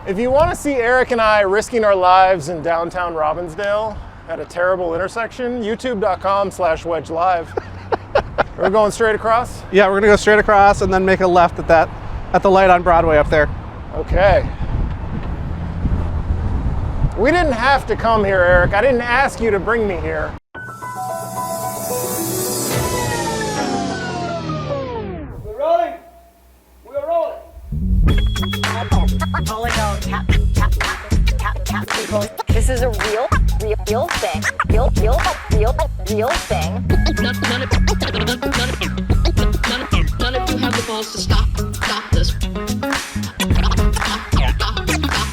If you want to see Eric and I risking our lives in downtown Robbinsdale at a terrible intersection, youtube.com/Wedge Live. We're going straight across? Yeah, we're gonna go straight across and then make a left at the light on Broadway up there. Okay. We didn't have to come here, Eric. I didn't ask you to bring me here. We're rolling. We're rolling. Calling out tap people. This is a real thing. Real thing. None of you have the balls to stop this. Stop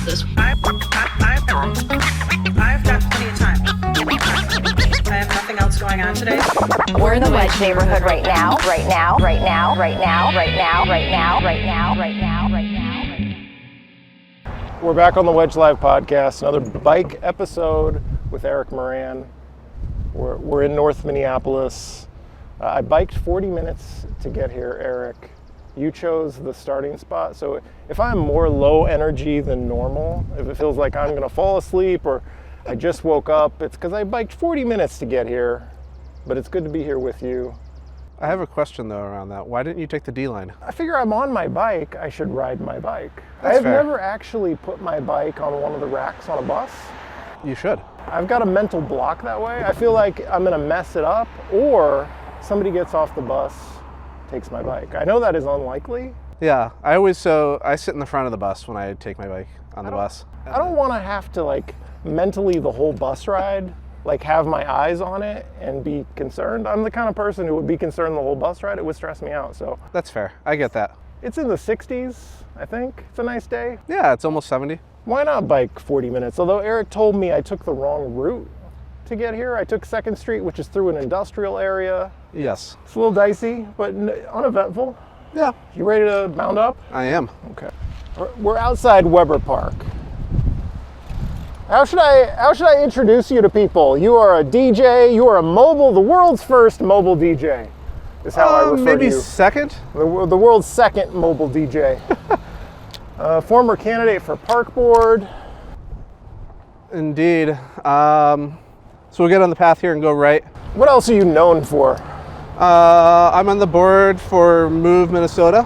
this. I've got plenty of time. I have nothing else going on today. We're in the Wedge neighborhood right now. We're back on the Wedge Live podcast, another bike episode with Eric Moran. We're in North Minneapolis. I biked 40 minutes to get here, Eric. You chose the starting spot, so if I'm more low energy than normal, if it feels like I'm gonna fall asleep or I just woke up, it's because I biked 40 minutes to get here, but it's good to be here with you. I have a question though around that. Why didn't you take the D line? I figure I'm on my bike, I should ride my bike. That's I've fair. never actually put my bike on one of the racks on a bus. You should. I've got a mental block that way. I feel like I'm gonna mess it up, or somebody gets off the bus, takes my bike. I know that is unlikely. Yeah, I sit in the front of the bus when I take my bike on the bus. I don't wanna have to like mentally the whole bus ride, like have my eyes on it and be concerned. I'm the kind of person who would be concerned the whole bus ride. It would stress me out, so. That's fair, I get that. It's in the 60s, I think. It's a nice day. Yeah, it's almost 70. Why not bike 40 minutes? Although Eric told me I took the wrong route to get here. I took 2nd Street, which is through an industrial area. Yes. It's a little dicey, but uneventful. Yeah, You ready to mount up? I am. Okay. We're outside Weber Park. How should I introduce you to people? You are a DJ, you are the world's first mobile DJ, is how I refer to Maybe you. second? The world's second mobile DJ. Former candidate for Park Board. Indeed. So we'll get on the path here and go right. What else are you known for? I'm on the board for Move Minnesota.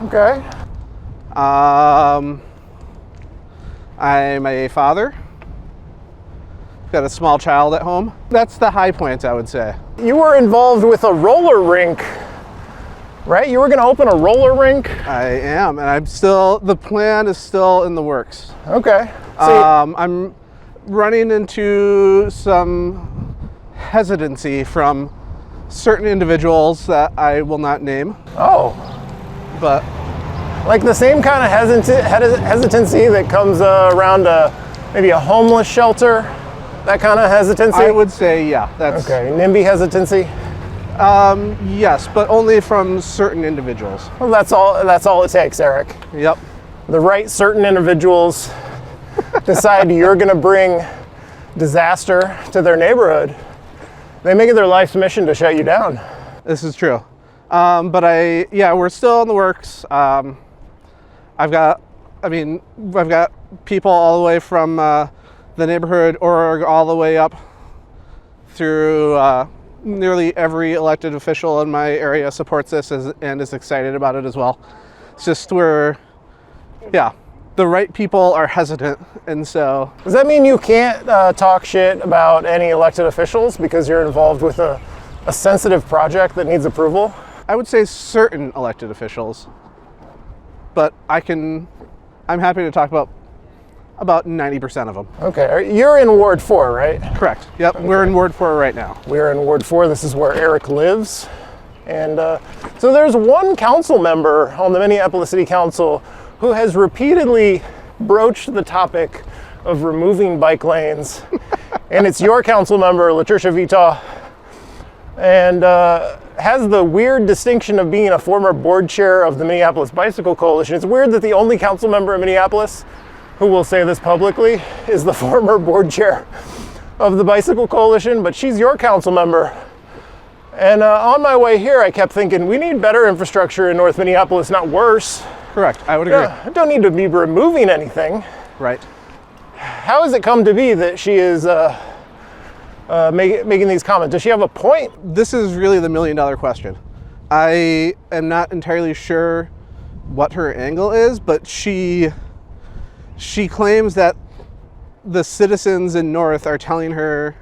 Okay. I'm a father. Got a small child at home. That's the high point, I would say. You were involved with a roller rink, right? You were going to open a roller rink? I am, and the plan is still in the works. Okay. I'm running into some hesitancy from certain individuals that I will not name, Oh, but like the same kind of hesitancy that comes around maybe a homeless shelter? That kind of hesitancy? I would say, yeah, that's Okay, NIMBY hesitancy? yes, but only from certain individuals. Well, that's all it takes, Eric. Yep. The right certain individuals decide you're going to bring disaster to their neighborhood. They make it their life's mission to shut you down. This is true. But we're still in the works. I've got people all the way from the neighborhood or all the way up through nearly every elected official in my area supports this and is excited about it as well. It's just the right people are hesitant, and so. Does that mean you can't talk shit about any elected officials because you're involved with a sensitive project that needs approval? I would say certain elected officials, but I'm happy to talk about 90% of them. Okay, you're in Ward 4, right? Correct. Yep, okay. We're in Ward 4 right now. We're in Ward 4. This is where Eric lives. And so there's one council member on the Minneapolis City Council who has repeatedly broached the topic of removing bike lanes. And it's your council member, LaTrisha Vetaw. And has the weird distinction of being a former board chair of the Minneapolis Bicycle Coalition. It's weird that the only council member in Minneapolis who will say this publicly is the former board chair of the Bicycle Coalition, but she's your council member. And on my way here, I kept thinking, we need better infrastructure in North Minneapolis, not worse. Correct, I would agree. I don't need to be removing anything. Right. How has it come to be that she is making these comments? Does she have a point? This is really the $1 million question. I am not entirely sure what her angle is, but she claims that the citizens in North are telling her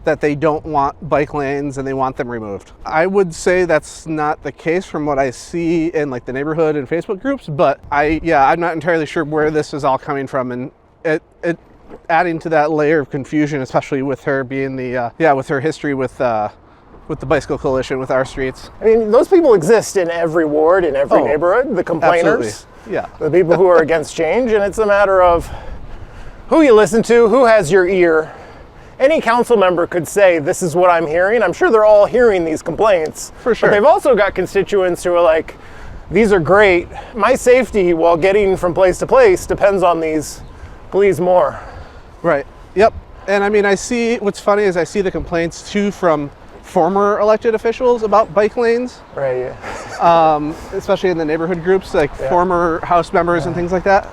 that they don't want bike lanes and they want them removed. I would say that's not the case from what I see in like the neighborhood and Facebook groups, but I'm not entirely sure where this is all coming from, and it adding to that layer of confusion, especially with her being with her history with the Bicycle Coalition, with our streets. I mean, those people exist in every ward, in every neighborhood, the complainers, absolutely. Yeah. The people who are against change, and it's a matter of who you listen to, who has your ear. Any council member could say, this is what I'm hearing. I'm sure they're all hearing these complaints. For sure. But they've also got constituents who are like, these are great. My safety while getting from place to place depends on these. Please more. Right. Yep. And I mean, what's funny is I see the complaints too from former elected officials about bike lanes. Right, yeah. Especially in the neighborhood groups, like former House members and things like that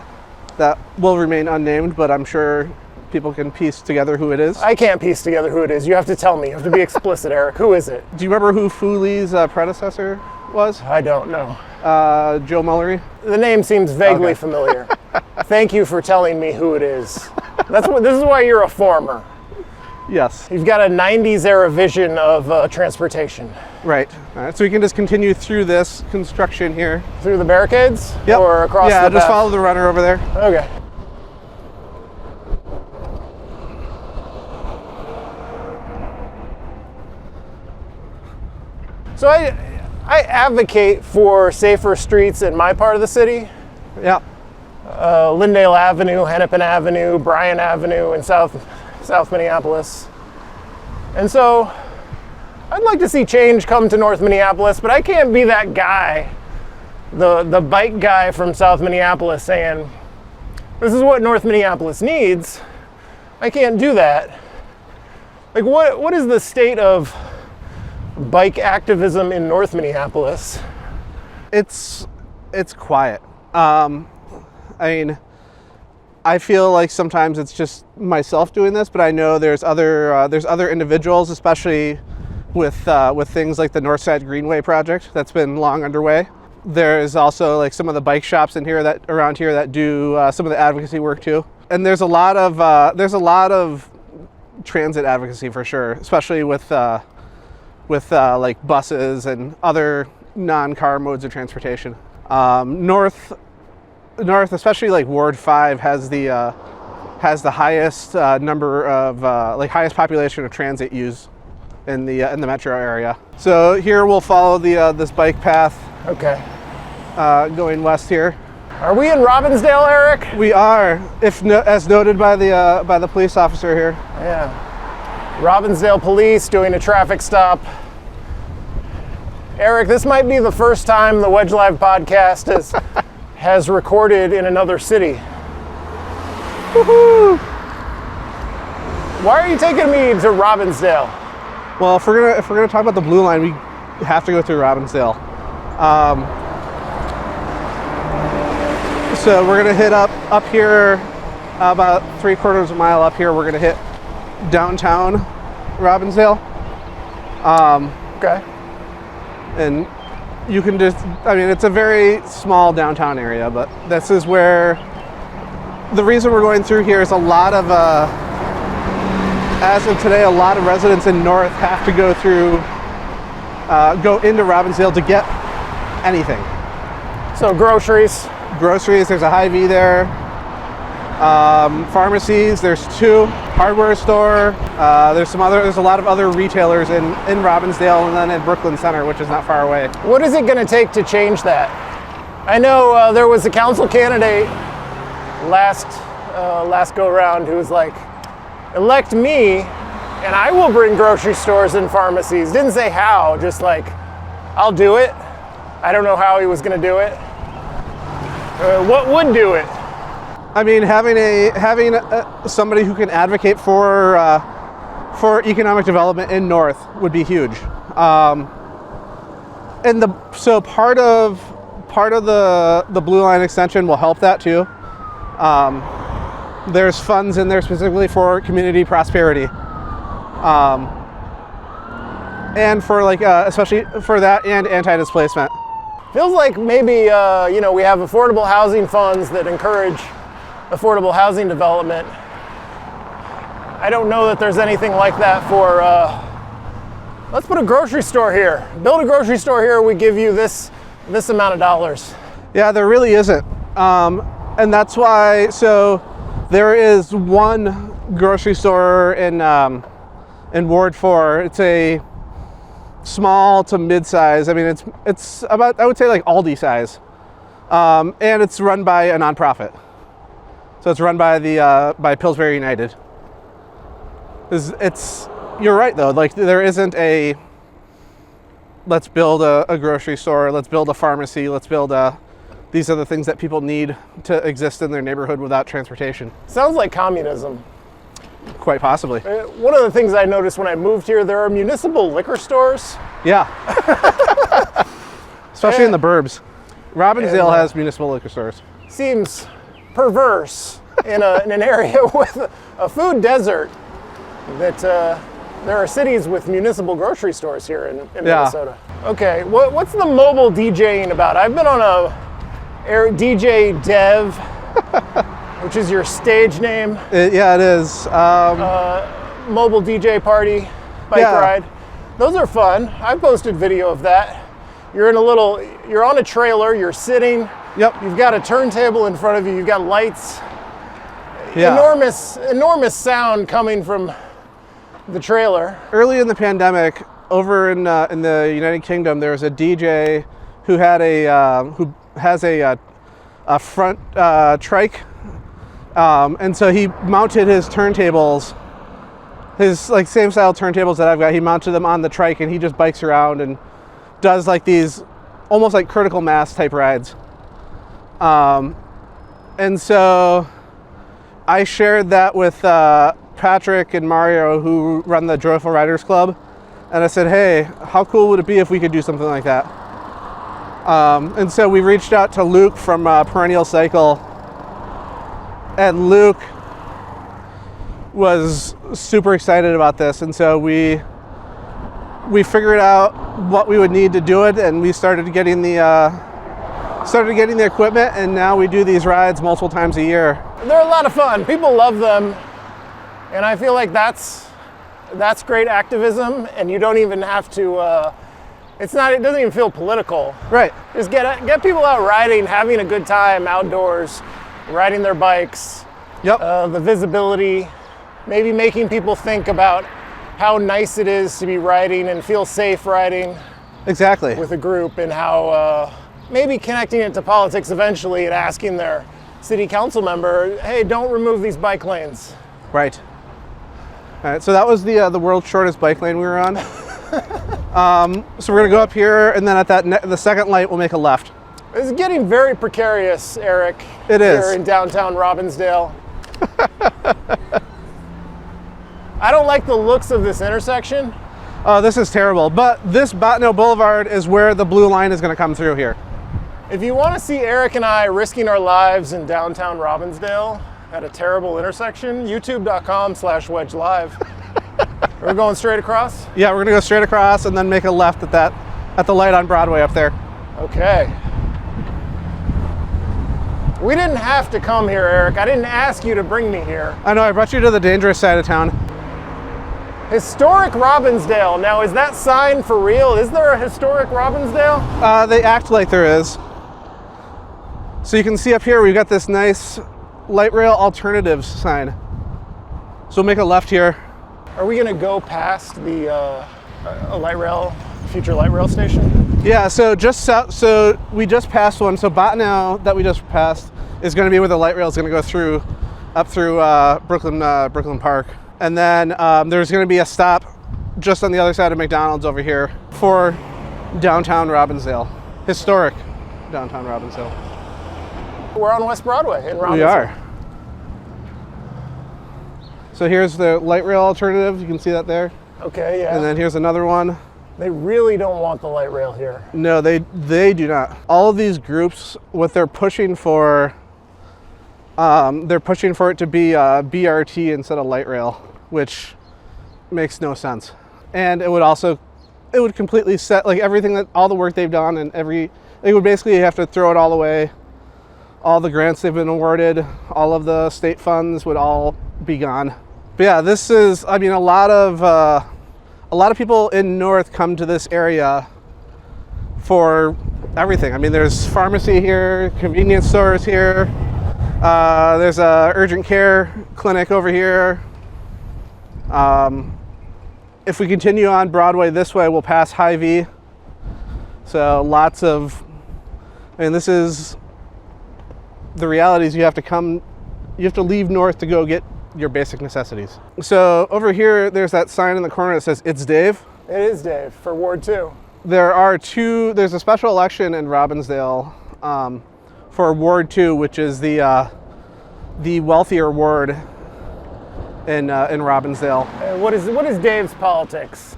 will remain unnamed, but I'm sure people can piece together who it is. I can't piece together who it is. You have to tell me. You have to be explicit, Eric. Who is it? Do you remember who Fooley's predecessor was? I don't know. Joe Mullery? The name seems vaguely familiar. Thank you for telling me who it is. This is why you're a former. Yes. You've got a 90s era vision of transportation. Right. All right. So we can just continue through this construction here. Through the barricades? Yep. Or across the just path? follow the runner over there. Okay. So I advocate for safer streets in my part of the city. Yeah. Lyndale Avenue, Hennepin Avenue, Bryan Avenue in South Minneapolis. And so I'd like to see change come to North Minneapolis, but I can't be that guy, the bike guy from South Minneapolis saying, this is what North Minneapolis needs. I can't do that. Like what is the state of bike activism in North Minneapolis? It's quiet. I mean, I feel like sometimes it's just myself doing this, but I know there's other individuals, especially with things like the Northside Greenway project that's been long underway. There's also like some of the bike shops around here that do some of the advocacy work too. And there's a lot of transit advocacy for sure, especially with like buses and other non-car modes of transportation. North, especially like Ward 5, has the highest number of highest population of transit use in the metro area. So here we'll follow this bike path. Okay. Going west here. Are we in Robbinsdale, Eric? We are, as noted by the police officer here. Yeah. Robbinsdale police doing a traffic stop. Eric, this might be the first time the Wedge Live podcast has recorded in another city. Woohoo! Why are you taking me to Robbinsdale? Well, if we're gonna talk about the Blue Line, we have to go through Robbinsdale. So we're gonna hit up here, about 3/4 of a mile up here. We're gonna hit downtown Robbinsdale. Okay. And you can it's a very small downtown area, but this is where the reason we're going through here is a lot of, as of today, a lot of residents in North have to go into Robbinsdale to get anything. So Groceries, there's a Hy-Vee there. Pharmacies, there's 2. Hardware store, there's a lot of other retailers in Robbinsdale and then in Brooklyn Center, which is not far away. what is it going to take to change that? I know there was a council candidate last go around who was like, elect me and I will bring grocery stores and pharmacies. Didn't say how, just like, I'll do it. I don't know how he was going to do it. What would do it? I mean, having somebody who can advocate for economic development in North would be huge. So part of the Blue Line extension will help that too. there's funds in there specifically for community prosperity. And for like, especially for that and anti-displacement. Feels like maybe, you know, we have affordable housing funds that encourage affordable housing development. I don't know that there's anything like that for, let's put a grocery store here. Build a grocery store here, we give you this amount of dollars. Yeah, there really isn't. And that's why, so there is one grocery store in Ward 4. It's a small to mid-size. I mean, it's about, I would say, like Aldi size. And it's run by a nonprofit. So it's run by by Pillsbury United. You're right though, like there isn't a, let's build a grocery store, let's build a pharmacy, let's build these are the things that people need to exist in their neighborhood without transportation. Sounds like communism. Quite possibly. One of the things I noticed when I moved here, there are municipal liquor stores. Yeah. Especially in the burbs. Robbinsdale has municipal liquor stores. Seems perverse in an area with a food desert that there are cities with municipal grocery stores here in Minnesota. Okay, what's the mobile DJing about? I've been on a DJ Dev, which is your stage name. Yeah, it is. Mobile DJ party, bike ride. Those are fun. I posted video of that. You're on a trailer, you're sitting. Yep. You've got a turntable in front of you, you've got lights. Yeah. Enormous sound coming from the trailer. Early in the pandemic, over in the United Kingdom, there was a DJ who had who has a front trike, and so he mounted his turntables, his like same style turntables that I've got. He mounted them on the trike, and he just bikes around and does like these almost like critical mass type rides. And so I shared that with Patrick and Mario, who run the Joyful Riders Club, and I said, hey, how cool would it be if we could do something like that? And so we reached out to Luke from Perennial Cycle, and Luke was super excited about this, and so we figured out what we would need to do it, and we started getting the equipment, and now we do these rides multiple times a year. They're a lot of fun. People love them. And I feel like that's great activism, and you don't even have to, it doesn't even feel political. Right. Just get people out riding, having a good time outdoors, riding their bikes. Yep. The visibility, maybe making people think about how nice it is to be riding and feel safe riding. Exactly. With a group, and how maybe connecting it to politics eventually and asking their city council member, hey, don't remove these bike lanes. Right. All right, so that was the world's shortest bike lane we were on. So we're gonna go up here, and then at the second light, we'll make a left. It's getting very precarious, Eric. It is. Here in downtown Robbinsdale. I don't like the looks of this intersection. Oh, this is terrible. But this Botno Boulevard is where the blue line is gonna come through here. If you want to see Eric and I risking our lives in downtown Robbinsdale at a terrible intersection, youtube.com/Wedge Live. We're going straight across? Yeah, we're gonna go straight across and then make a left at the light on Broadway up there. Okay. We didn't have to come here, Eric. I didn't ask you to bring me here. I know, I brought you to the dangerous side of town. Historic Robbinsdale. Now, is that sign for real? Is there a historic Robbinsdale? They act like there is. So you can see up here, we've got this nice light rail alternatives sign. So we'll make a left here. Are we gonna go past the future light rail station? Yeah, so so we just passed one. So Botno that we just passed is gonna be where the light rail is gonna go up through Brooklyn Park. And then there's gonna be a stop just on the other side of McDonald's over here for downtown Robbinsdale. Historic downtown Robbinsdale. We're on West Broadway in Robbinsdale. We are. So here's the light rail alternative. You can see that there. Okay, yeah. And then here's another one. They really don't want the light rail here. No, they do not. All of these groups, what they're pushing for They're pushing for it to be BRT instead of light rail, which makes no sense. And it would completely set, like, everything that, all the work they've done, and they would basically have to throw it all away. All the grants they've been awarded, all of the state funds would all be gone. But yeah, this is, I mean, a lot of people in North come to this area for everything. I mean, there's pharmacy here, convenience stores here. There's a urgent care clinic over here. If we continue on Broadway this way, we'll pass Hy-Vee. So lots of, I mean, this is, the reality is you have to leave North to go get your basic necessities. So over here, there's that sign in the corner that says, "It's Dave." It is Dave for Ward 2. There's a special election in Robbinsdale for Ward 2, which is the wealthier ward in Robbinsdale. And what is Dave's politics?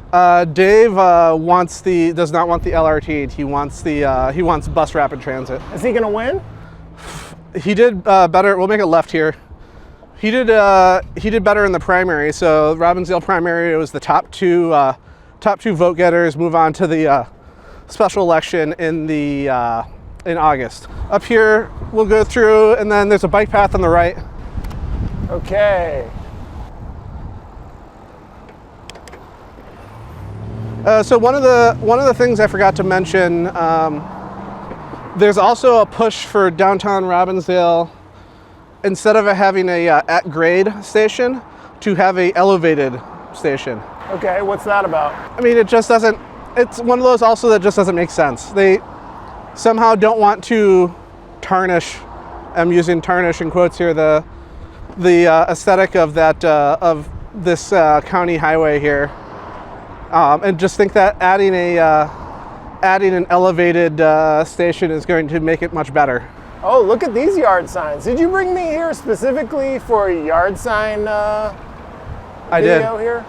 Dave does not want the LRT. He wants bus rapid transit. Is he going to win? He did better. We'll make a left here. He did better in the primary. So Robbinsdale primary, it was the top two vote getters move on to the special election in August. Up here, we'll go through, and then there's a bike path on the right. Okay. So one of the things I forgot to mention. There's also a push for downtown Robbinsdale, instead of having a at grade station, to have a elevated station. Okay, what's that about? I mean, it's one of those also that just doesn't make sense. They somehow don't want to tarnish, I'm using tarnish in quotes here, the aesthetic of that, of this county highway here. And just think that adding an elevated station is going to make it much better. Oh, look at these yard signs. Did you bring me here specifically for a yard sign video here?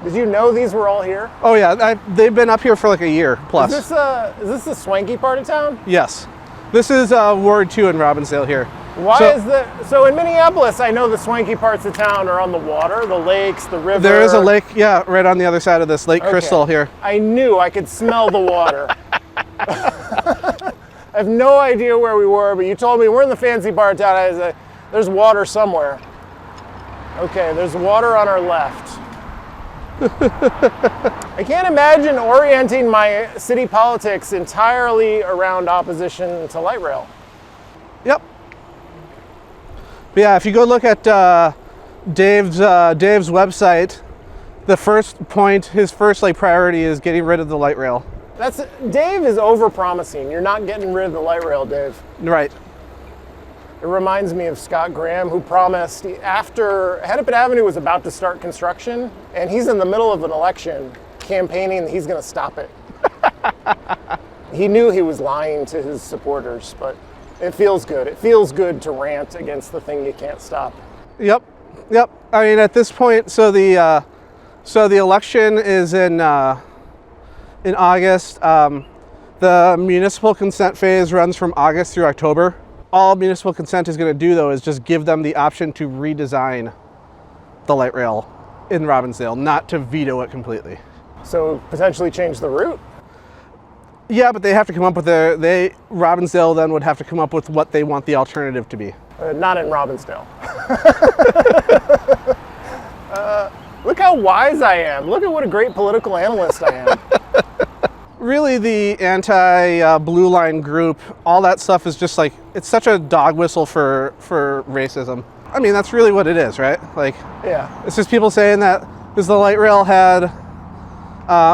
Did you know these were all here? Oh yeah, they've been up here for like a year plus. Is this the swanky part of town? Yes. This is Ward 2 in Robbinsdale here. So in Minneapolis, I know the swanky parts of town are on the water, the lakes, the river. There is a lake, yeah, right on the other side of this, Lake Crystal here. I knew I could smell the water. I have no idea where we were, but you told me we're in the fancy part of town. I was like, there's water somewhere. Okay, there's water on our left. I can't imagine orienting my city politics entirely around opposition to light rail. Yep. But yeah, if you go look at Dave's website, the first point, his first priority is getting rid of the light rail. Dave is over-promising. You're not getting rid of the light rail, Dave. Right. It reminds me of Scott Graham, who promised after Hennepin Avenue was about to start construction, and he's in the middle of an election campaigning that he's going to stop it. He knew he was lying to his supporters, but it feels good. It feels good to rant against the thing you can't stop. Yep. I mean, at this point, so the election is in August. The municipal consent phase runs from August through October. All municipal consent is going to do, though, is just give them the option to redesign the light rail in Robbinsdale, not to veto it completely. So potentially change the route? Yeah, but they have to come up with Robbinsdale then would have to come up with what they want the alternative to be. Not in Robbinsdale. Look how wise I am. Look at what a great political analyst I am. Really, the anti-blue line group, all that stuff is just it's such a dog whistle for racism. I mean, that's really what it is, right? Yeah. It's just people saying that because the light rail had,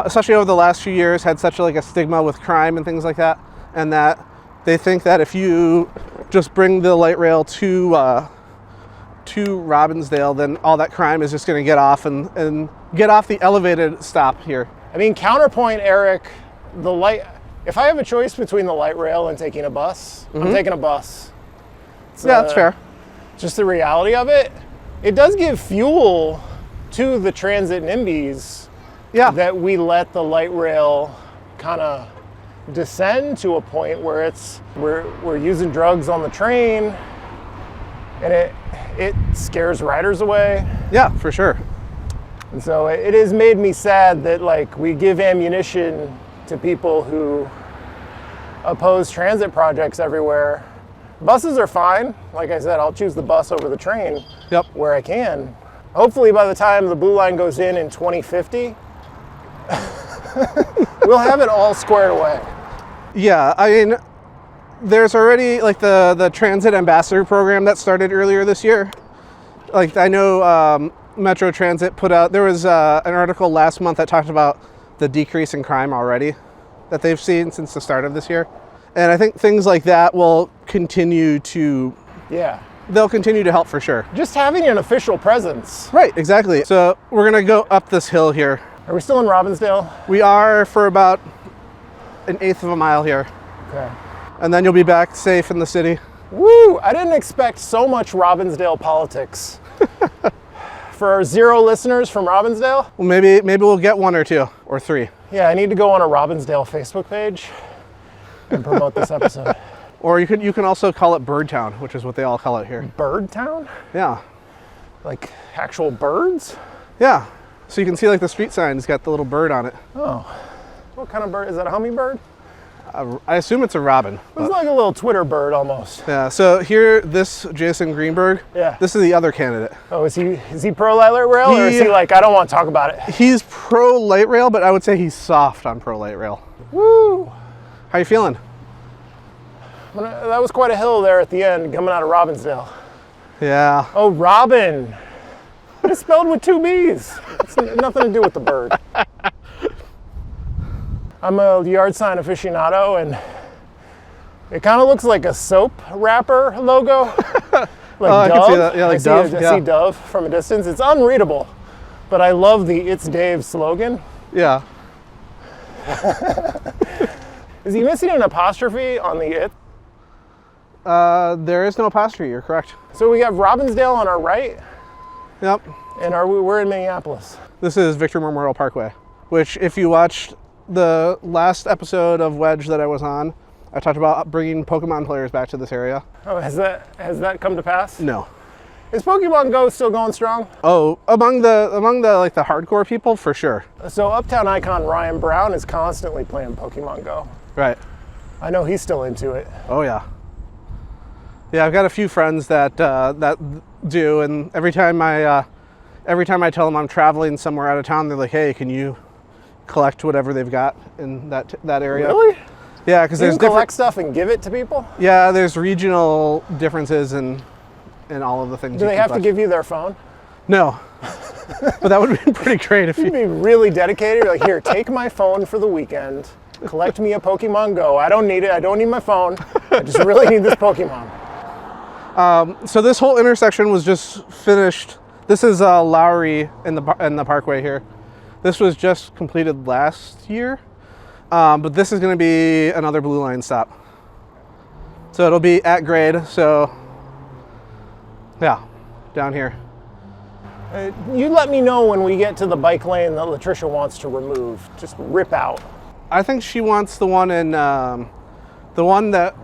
especially over the last few years, had such a stigma with crime and things like that, and that they think that if you just bring the light rail to Robbinsdale, then all that crime is just going to get off and get off the elevated stop here. I mean, counterpoint, Eric, if I have a choice between the light rail and taking a bus, I'm taking a bus. That's fair. Just the reality of it. It does give fuel to the transit NIMBYs that we let the light rail kind of descend to a point where we're using drugs on the train. and it scares riders away. Yeah, for sure. And so it has made me sad that like we give ammunition to people who oppose transit projects everywhere. Buses are fine. Like I said, I'll choose the bus over the train where I can. Hopefully by the time the Blue Line goes in 2050, we'll have it all squared away. Yeah, I mean, there's already like the Transit Ambassador program that started earlier this year. Like I know Metro Transit put out, there was an article last month that talked about the decrease in crime already that they've seen since the start of this year. And I think things like that will continue to, they'll continue to help for sure. Just having an official presence. Right, exactly. So we're gonna go up this hill here. Are we still in Robbinsdale? We are for about 1/8 of a mile here. Okay. And then you'll be back safe in the city. Woo! I didn't expect so much Robbinsdale politics. For our 0 listeners from Robbinsdale? Well, maybe we'll get 1 or 2 or 3. Yeah, I need to go on a Robbinsdale Facebook page and promote this episode. Or you can also call it Birdtown, which is what they all call it here. Birdtown? Yeah. Like actual birds? Yeah. So you can see like the street sign has got the little bird on it. Oh. What kind of bird? Is that a hummingbird? I assume it's a robin. It's like a little Twitter bird almost. Yeah, so here, this Jason Greenberg, this is the other candidate. Oh, is he pro light rail or is he like, I don't want to talk about it? He's pro light rail, but I would say he's soft on pro light rail. Woo! How you feeling? That was quite a hill there at the end coming out of Robbinsdale. Yeah. Oh, Robin. It's spelled with 2 B's. It's nothing to do with the bird. I'm a yard sign aficionado, and it kind of looks like a soap wrapper logo. Like Dove. I can see that. Yeah, like Dove. I see Dove from a distance. It's unreadable, but I love the It's Dave slogan. Yeah. Is he missing an apostrophe on the it? There is no apostrophe, you're correct. So we have Robbinsdale on our right. Yep. And we're in Minneapolis. This is Victor Memorial Parkway, which if you watched the last episode of Wedge that I was on, I talked about bringing Pokemon players back to this area. Oh, has that come to pass? No. Is Pokemon Go still going strong? Oh, among the like the hardcore people, for sure. So Uptown icon Ryan Brown is constantly playing Pokemon Go. Right. I know he's still into it. Oh yeah. Yeah, I've got a few friends that that do, and every time I tell them I'm traveling somewhere out of town, they're like, "Hey, can you collect whatever they've got in that area?" Really? Yeah, because there's collect stuff and give it to people. Yeah, there's regional differences in all of the things. Do they have to give you their phone? No, but that would be pretty great if You'd be really dedicated. Like, here, take my phone for the weekend. Collect me a Pokemon Go. I don't need it. I don't need my phone. I just really need this Pokemon. So this whole intersection was just finished. This is Lowry in the Parkway here. This was just completed last year, but this is going to be another Blue Line stop. So it'll be at grade. So yeah, down here. You let me know when we get to the bike lane that LaTrisha wants to remove. Just rip out. I think she wants the one in the one that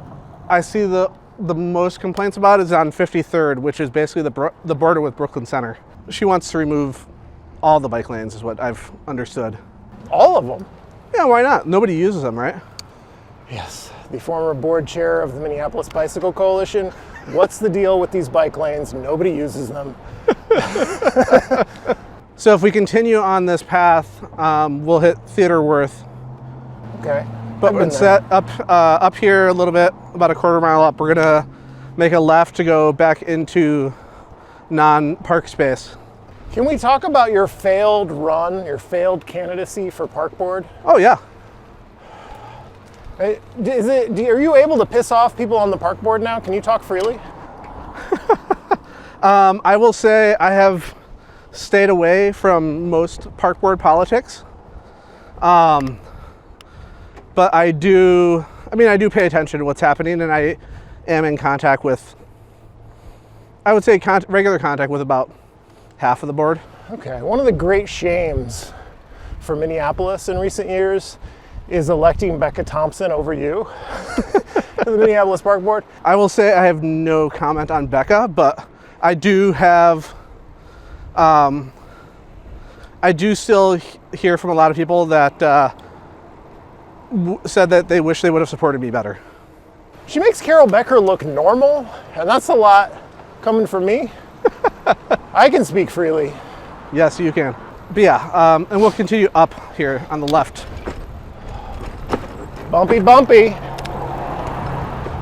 I see the most complaints about is on 53rd, which is basically the border with Brooklyn Center. She wants to remove all the bike lanes, is what I've understood. All of them? Yeah, why not? Nobody uses them, right? Yes. The former board chair of the Minneapolis Bicycle Coalition. What's the deal with these bike lanes? Nobody uses them. So if we continue on this path, we'll hit Theodore Worth. Okay. But instead, up here a little bit, about a quarter mile up, we're gonna make a left to go back into non-park space. Can we talk about your failed run, your failed candidacy for park board? Oh yeah. Are you able to piss off people on the park board now? Can you talk freely? I will say I have stayed away from most park board politics. But I do pay attention to what's happening, and I am in contact with, I would say regular contact with about half of the board. Okay, one of the great shames for Minneapolis in recent years is electing Becca Thompson over you to the Minneapolis Park Board. I will say I have no comment on Becca, but I do have, I do still hear from a lot of people that said that they wish they would have supported me better. She makes Carol Becker look normal, and that's a lot coming from me. I can speak freely. Yes, you can. But yeah, and we'll continue up here on the left. Bumpy, bumpy.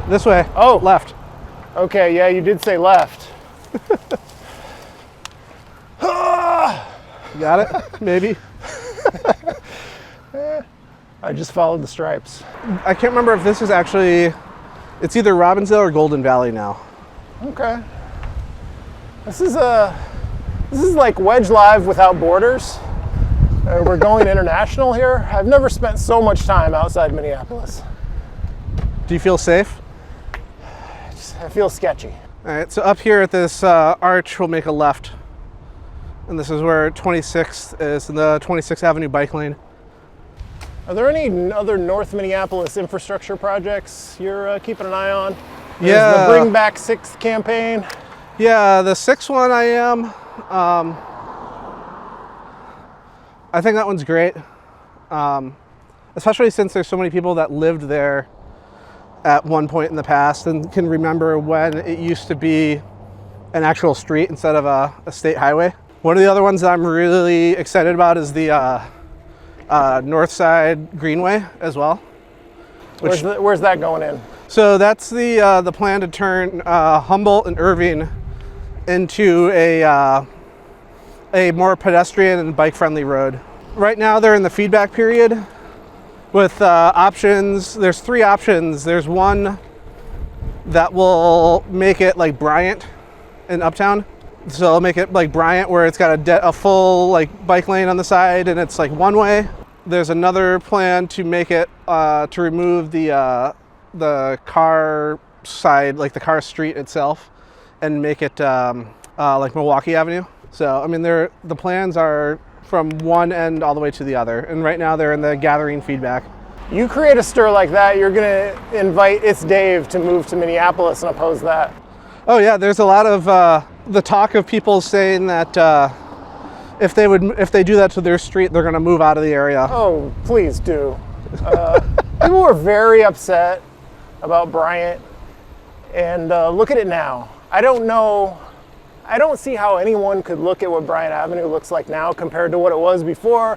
This way. Oh. Left. Okay, yeah, you did say left. Got it? Maybe. I just followed the stripes. I can't remember if this is actually, it's either Robbinsdale or Golden Valley now. Okay. This is like Wedge Live without borders. We're going international here. I've never spent so much time outside Minneapolis. Do you feel safe? I feel sketchy. All right, so up here at this arch, we'll make a left. And this is where 26th is, in the 26th Avenue bike lane. Are there any other North Minneapolis infrastructure projects you're keeping an eye on? There's Yeah. the Bring Back 6th campaign. Yeah, the 6th one I am. I think that one's great. Especially since there's so many people that lived there at one point in the past and can remember when it used to be an actual street instead of a state highway. One of the other ones that I'm really excited about is the Northside Greenway as well. Where's that going in? So that's the plan to turn Humboldt and Irving into a more pedestrian and bike-friendly road. Right now they're in the feedback period with options. There's 3 options. There's one that will make it like Bryant in Uptown. So it'll make it like Bryant where it's got a full like bike lane on the side and it's like one way. There's another plan to make it to remove the car side, like the car street itself, and make it like Milwaukee Avenue. So I mean, the plans are from one end all the way to the other, and right now they're in the gathering feedback. You create a stir like that, you're gonna invite It's Dave to move to Minneapolis and oppose that. Oh yeah, there's a lot of the talk of people saying that if they do that to their street, they're gonna move out of the area. Oh, please do. People were very upset about Bryant, and look at it now. I don't see how anyone could look at what Bryant Avenue looks like now compared to what it was before.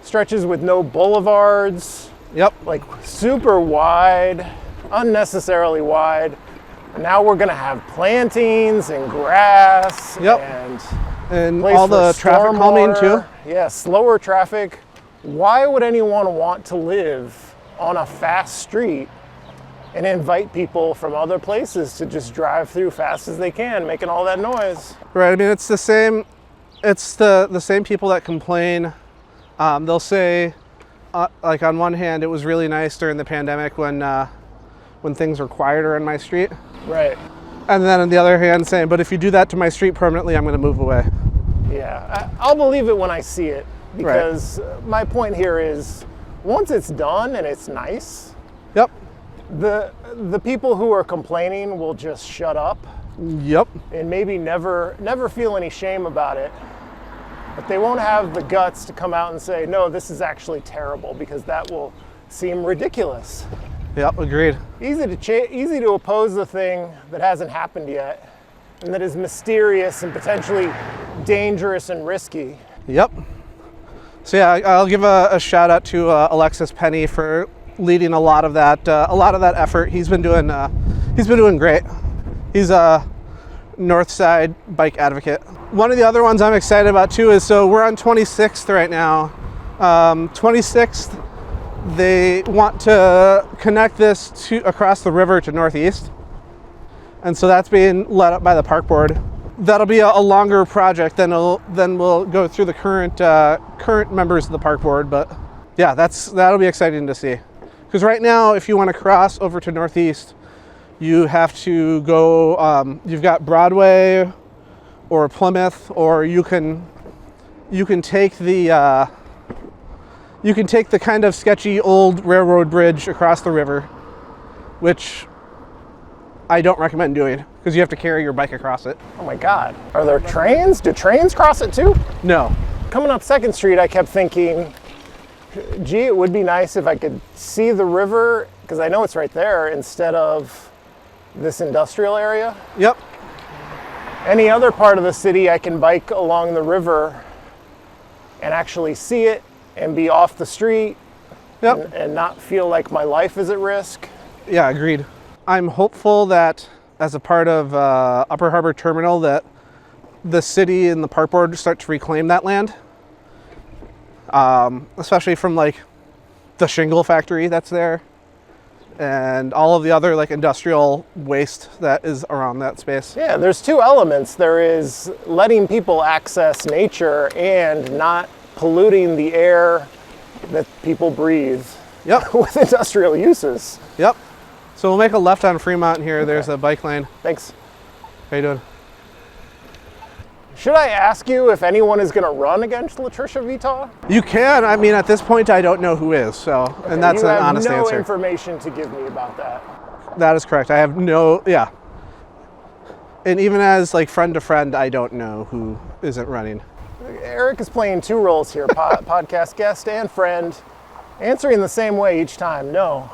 Stretches with no boulevards. Yep. Like super wide, unnecessarily wide. Now we're gonna have plantings and grass. Yep. And place all for the traffic calming too. Yeah, slower traffic. Why would anyone want to live on a fast street and invite people from other places to just drive through fast as they can, making all that noise? Right. I mean, it's the same. It's the same people that complain. They'll say, like on one hand, it was really nice during the pandemic when things were quieter on my street. Right. And then on the other hand, saying, but if you do that to my street permanently, I'm going to move away. Yeah, I'll believe it when I see it, because my point here is, once it's done and it's nice, Yep. the people who are complaining will just shut up Yep. and maybe never feel any shame about it. But they won't have the guts to come out and say, no, this is actually terrible, because that will seem ridiculous. Yep. Agreed. Easy to oppose the thing that hasn't happened yet and that is mysterious and potentially dangerous and risky. Yep. So yeah, I'll give a shout out to Alexis Penny for leading a lot of that effort. He's been doing great. He's a Northside bike advocate. One of the other ones I'm excited about too is, so we're on 26th right now. 26th, they want to connect this to across the river to Northeast. And so that's being led up by the park board. That'll be a longer project than we'll go through the current members of the park board. But yeah, that'll be exciting to see. Because right now, if you want to cross over to Northeast, you have to go, you've got Broadway or Plymouth, or you can take the you can take the kind of sketchy old railroad bridge across the river, which I don't recommend doing because you have to carry your bike across it. Oh my God. Are there trains? Do trains cross it too? No. Coming up 2nd Street, I kept thinking, gee, it would be nice if I could see the river, because I know it's right there, instead of this industrial area. Yep. Any other part of the city, I can bike along the river and actually see it and be off the street. Yep. And not feel like my life is at risk. Yeah, agreed. I'm hopeful that as a part of Upper Harbor Terminal that the city and the park board start to reclaim that land, especially from like the shingle factory that's there and all of the other like industrial waste that is around that space. Yeah, there's 2 elements. There is letting people access nature and not polluting the air that people breathe. Yep. With industrial uses. Yep. So we'll make a left on Fremont here. There's a bike lane. Thanks. How you doing? Should I ask you if anyone is going to run against LaTrisha Vetaw? You can. I mean, at this point, I don't know who is. So, Okay, and that's you an have honest no answer. information to give me about that. That is correct. I have no, yeah. And even as like friend to friend, I don't know who isn't running. Eric is playing 2 roles here, podcast guest and friend, answering the same way each time, no.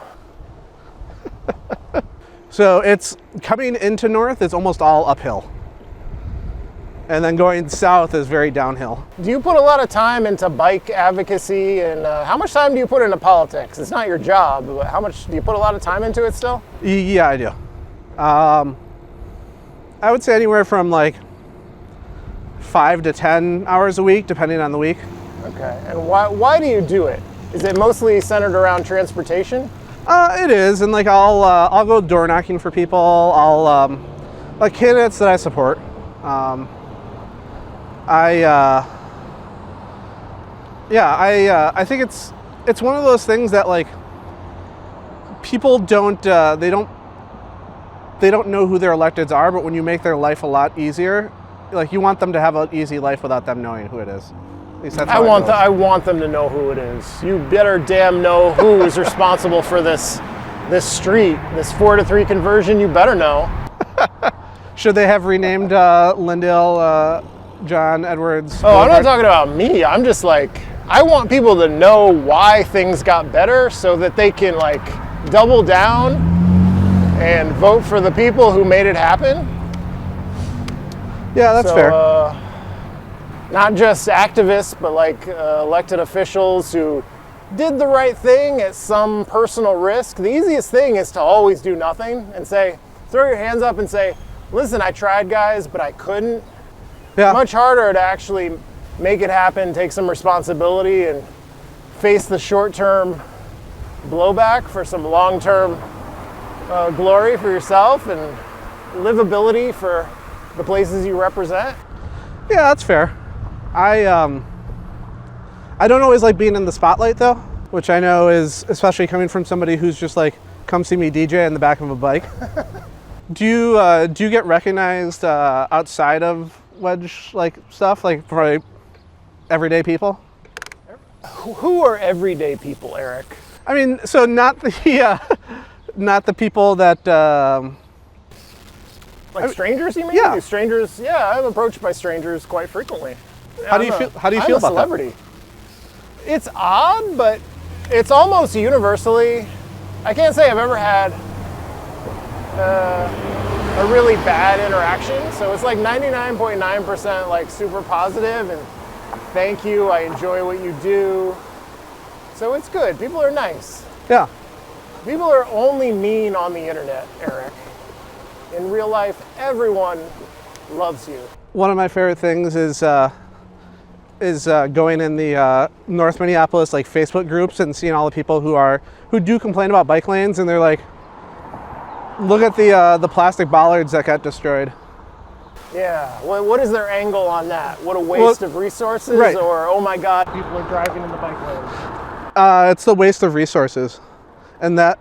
So it's coming into North, it's almost all uphill. And then going south is very downhill. Do you put a lot of time into bike advocacy, and how much time do you put into politics? It's not your job, but how much do you put a lot of time into it still? Yeah, I do. I would say anywhere from like 5 to 10 hours a week, depending on the week. Okay, and why do you do it? Is it mostly centered around transportation? It is, and like I'll go door knocking for people. I'll like candidates that I support. I think it's one of those things that like people don't they don't know who their electeds are, but when you make their life a lot easier, like you want them to have an easy life without them knowing who it is. At least that's how I want them to know who it is. You better damn know who is responsible for this street, this 4-to-3 conversion. You better know. Should they have renamed Lyndale John Edwards? Oh, I'm not talking about me. I'm just like, I want people to know why things got better so that they can like double down and vote for the people who made it happen. Yeah, that's fair. Not just activists, but like elected officials who did the right thing at some personal risk. The easiest thing is to always do nothing and say, throw your hands up and say, listen, I tried, guys, but I couldn't. Yeah. Much harder to actually make it happen, take some responsibility, and face the short-term blowback for some long-term glory for yourself and livability for the places you represent. Yeah, that's fair. I don't always like being in the spotlight though, which I know is, especially coming from somebody who's just like, come see me DJ in the back of a bike. Do you get recognized outside of Wedge like stuff, like for everyday people? Who are everyday people, Eric? I mean, so not the people that Like strangers, you mean? Yeah. Do strangers, yeah, I'm approached by strangers quite frequently. How do you feel I'm about a celebrity. It's odd, but it's almost universally. I can't say I've ever had a really bad interaction. So it's like 99.9% like super positive and thank you, I enjoy what you do. So it's good. People are nice. Yeah. People are only mean on the internet, Eric. In real life, everyone loves you. One of my favorite things is going in the North Minneapolis like Facebook groups and seeing all the people who do complain about bike lanes, and they're like, look at the plastic bollards that got destroyed. Yeah, what is their angle on that? What a waste of resources, right. Or oh my God, people are driving in the bike lanes. It's the waste of resources, and that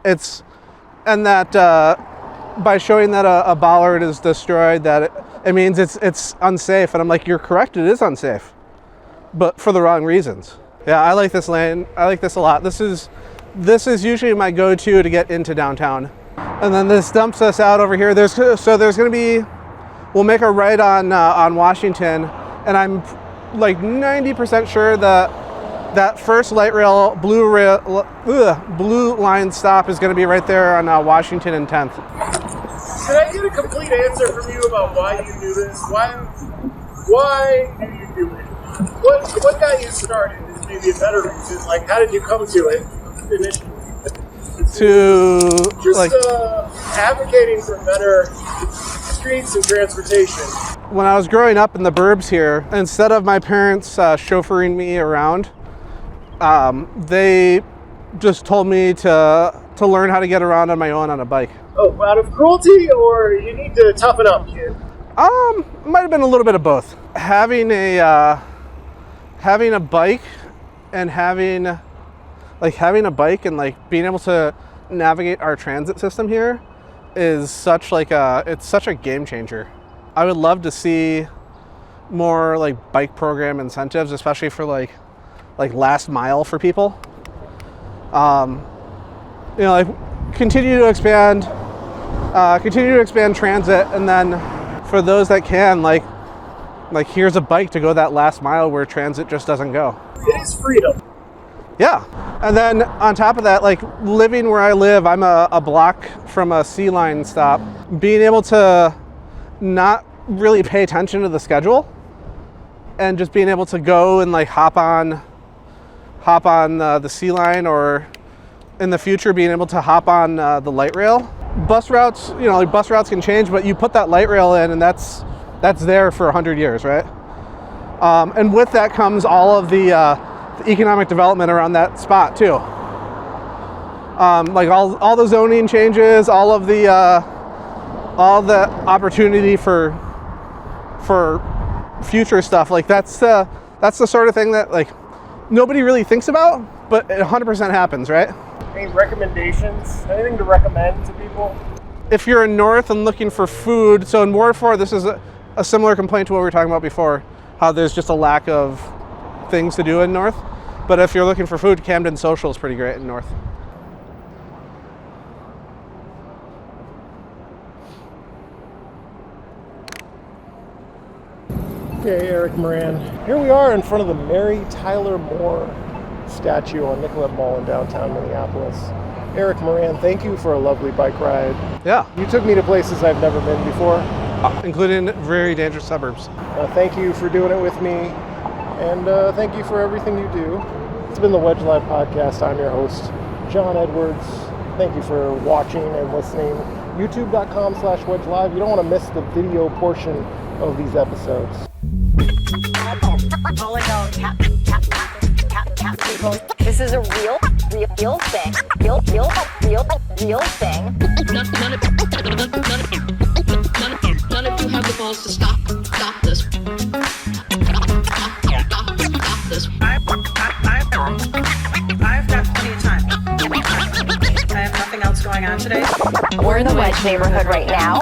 by showing that a bollard is destroyed, that it means it's unsafe. And I'm like, you're correct, it is unsafe, but for the wrong reasons. Yeah, I like this lane. I like this a lot. This is usually my go-to to get into downtown. And then this dumps us out over here. There's going to be, we'll make a right on Washington, and I'm like 90% sure that first light rail blue line stop is going to be right there on Washington and 10th. Can I get a complete answer from you about why you do this? Why do you do it? What got you started is maybe a better reason. Like, how did you come to it initially? Advocating for better streets and transportation. When I was growing up in the burbs here, instead of my parents chauffeuring me around, they just told me to learn how to get around on my own on a bike. Oh, out of cruelty, or you need to toughen up, kid? Might have been a little bit of both. Having a bike and having a bike and being able to navigate our transit system here is such a game changer. I would love to see more bike program incentives, especially for last mile for people. Continue to expand transit, and then for those that can, here's a bike to go that last mile where transit just doesn't go. It is freedom. Yeah, and then on top of that, living where I live, I'm a block from a C line stop. Being able to not really pay attention to the schedule and just being able to go and hop on the C line, or in the future being able to hop on the light rail. Bus routes, bus routes can change, but you put that light rail in and that's there for 100 years, right? And with that comes all of the economic development around that spot too. All the zoning changes, all the opportunity for future stuff. That's the sort of thing that nobody really thinks about, but it 100% happens, right? Any recommendations? Anything to recommend to people? If you're in North and looking for food, so in Ward 4, this is a similar complaint to what we were talking about before, how there's just a lack of things to do in North. But if you're looking for food, Camden Social is pretty great in North. Okay, Eric Moran. Here we are in front of the Mary Tyler Moore statue on Nicollet Mall in downtown Minneapolis. Eric Moran, thank you for a lovely bike ride. Yeah. You took me to places I've never been before. Including very dangerous suburbs. Thank you for doing it with me, and thank you for everything you do. It's been the Wedge Live podcast. I'm your host, John Edwards. Thank you for watching and listening. YouTube.com/Wedge Live. You don't want to miss the video portion of these episodes. This is a real thing. Real thing. None of you have the balls to stop this. Stop this. I've got plenty of time. I have nothing else going on today. We're in the Wedge neighborhood right now.